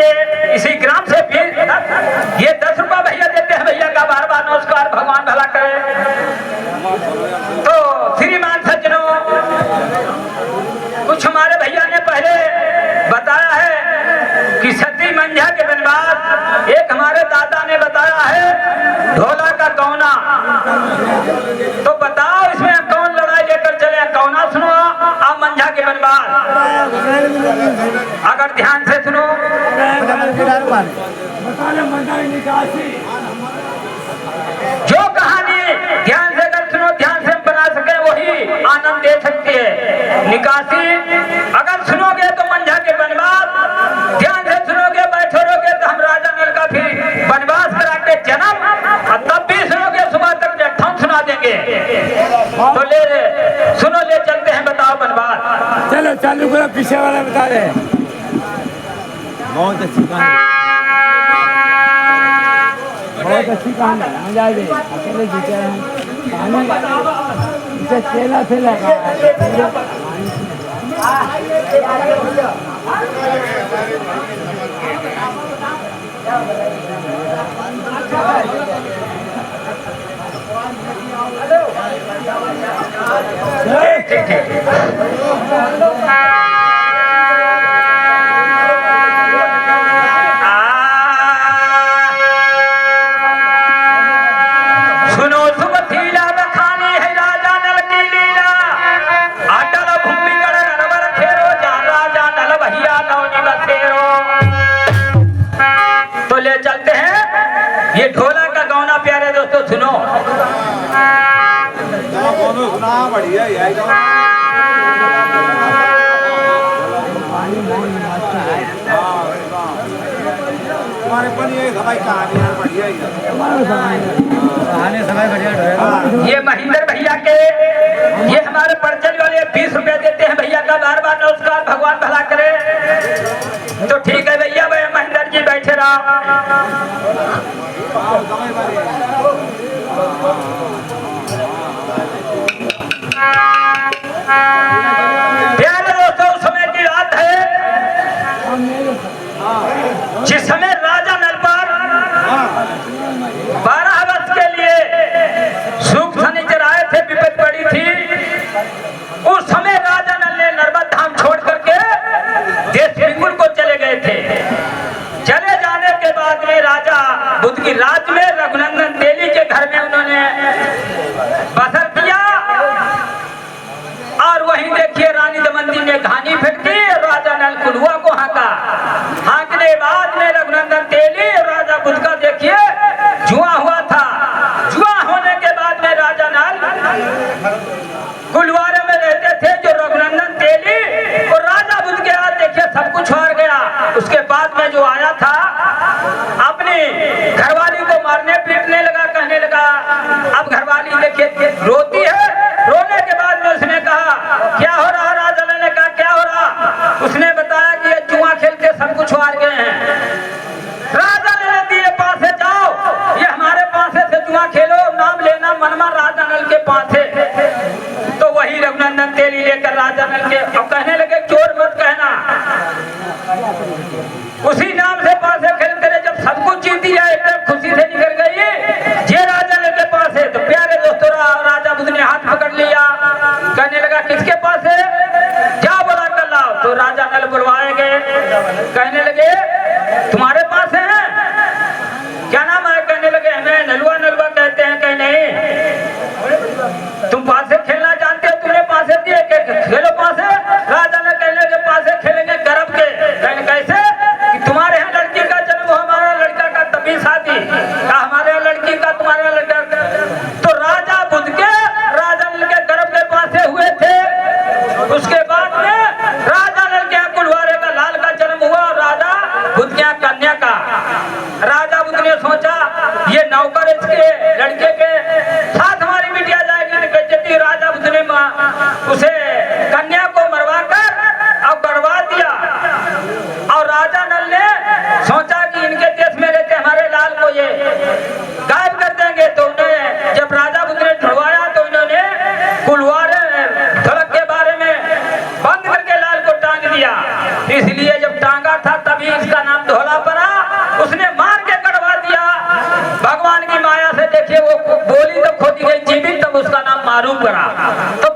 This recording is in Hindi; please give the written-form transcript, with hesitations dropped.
लिए इसी ग्राम से भी ये 10 रुपया भैया देते हैं भैया का बार बार नमस्कार, भगवान भला करे। तो श्रीमान सज्जनों, कुछ हमारे भैया ने पहले बताया है कि सती मंझा के वनवास, एक हमारे दादा ने बताया है ढोला का कौना। तो बताओ इसमें कौन लड़ाई लेकर चले, कौना सुनो आप मंझा के वनवास, अगर ध्यान से सुनो। जो कहानी ध्यान से अगर सुनो, ध्यान से बना सके वही आनंद दे सकती है। निकासी अगर सुनोगे तो मंझा के वनवास, ध्यान से सुनोगे बैठे रहोगे तो हम राजा नल का फिर वनवास करा के जन्म, और तब भी सुनोगे सुबह तक जट्ठम सुना देंगे। तो ले सुनो, ले चलते हैं, बताओ वनवास। चलो चालू करो, पीछे वाला बता दे। बहुत अच्छी कहानी, बहुत अच्छी कहानी, मजा आ गई। अकेले जीते हैं कहानी, इसे चेला से लगा। ले चलते हैं ये ढोला का गौना। प्यारे दोस्तों सुनो, बढ़िया ये महेंद्र भैया के, ये हमारे परचल वाले 20 रुपए देते हैं भैया का बार बार नमस्कार, भगवान भला करे। तो ठीक है भैया, भाई महेंद्र जी बैठे रहो। प्यारे दोस्तों, उस समय की बात है जिस समय राजा नल पर 12 वर्ष के लिए सूख शनिचर आए थे, विपद पड़ी थी। उस समय राजा नल ने नर्मदा धाम छोड़ करके देश बिंगुल को चले गए थे। चले जाने के बाद में राजा बुद्ध की राज में रघुनंदन तेली के घर में उन्होंने बसर किया। और वहीं देखिए रानी दमयंती ने घानी फेंकी, राजा नल कुलुआ को हाँका। हाँकने बाद में रघुनंदन तेली और राजा बुद्ध का देखिए जुआ हुआ था। जुआ होने के बाद में राजा नल कुलवारे में रहते थे, जो रघुनंदन तेली और राजा बुद्ध के हाथ देखिए सब कुछ हार गया। उसके बाद में जो आया था अपनी घरवाली को मारने पीटने लगा, कहने लगा। अब घरवाली देखिए रोती है, रोने के बाद में उसने कहा क्या हो रहा? राजा ने कहा क्या हो रहा? उसने बताया कि ये जुआ खेलते सब कुछ हार गए हैं। राजा ने दिए पासे जाओ, ये हमारे पासे से जुआ खेलो, नाम लेना मनमा राजा नल के पासे। तो वही रघुनंदन तेली लेकर राजा नल के अब कहने लगे चोर मत कहना, उसी नाम से पासे खेलते रहे। जब सब कुछ जीती है एकदम खुशी से निकल गई ये राजा नल के पास है। तो प्यारे दोस्तों, राजा बुद्ध ने हाथ पकड़ लिया, कहने लगा किसके पास है? क्या बोला कर लाओ। तो राजा नल बुलवाए गए, कहने लगे तुम्हारे पास है? क्या नाम है? कहने लगे हमें नलुआ नलुआ कहते हैं। कहीं नहीं, तुम पासे खेलना जानते हो, तुमने पासे दिए, खेलो पासे। राजा ने कहने लगे पासे खेलेंगे गर्भ के। कहने कैसे? कि तुम्हारे यहाँ लड़की का जन्म हो, हमारा लड़का का तभी शादी, हमारे यहाँ लड़की का तुम्हारे यहाँ लड़का। तो राजा बुद्ध के राजा नल के गर्भ के पासे हुए थे। उसके बाद में राजा नल के यहाँ कुलवारे का लाल का जन्म हुआ और राजा बुद्ध के यहाँ कन्या का। राजा बुद्ध ने सोचा ये नौकर इसके लड़के के साथ हमारी बिटिया जाएगी, बेइज्जती। राजा बुद्ध ने उसे कन्या को मरवा कर और गड़वा दिया। और राजा नल ने सोचा कि इनके देश में रहते हमारे लाल को ये गायब कर देंगे। तो उन्हें जब राजा बुद्ध ने ढुड़वाया तो इन्होंने कुलवारे धड़क के बारे में बंद करके लाल को टांग दिया। इसलिए जब टांगा था तभी इसका नाम ढोला आरोप करा। तो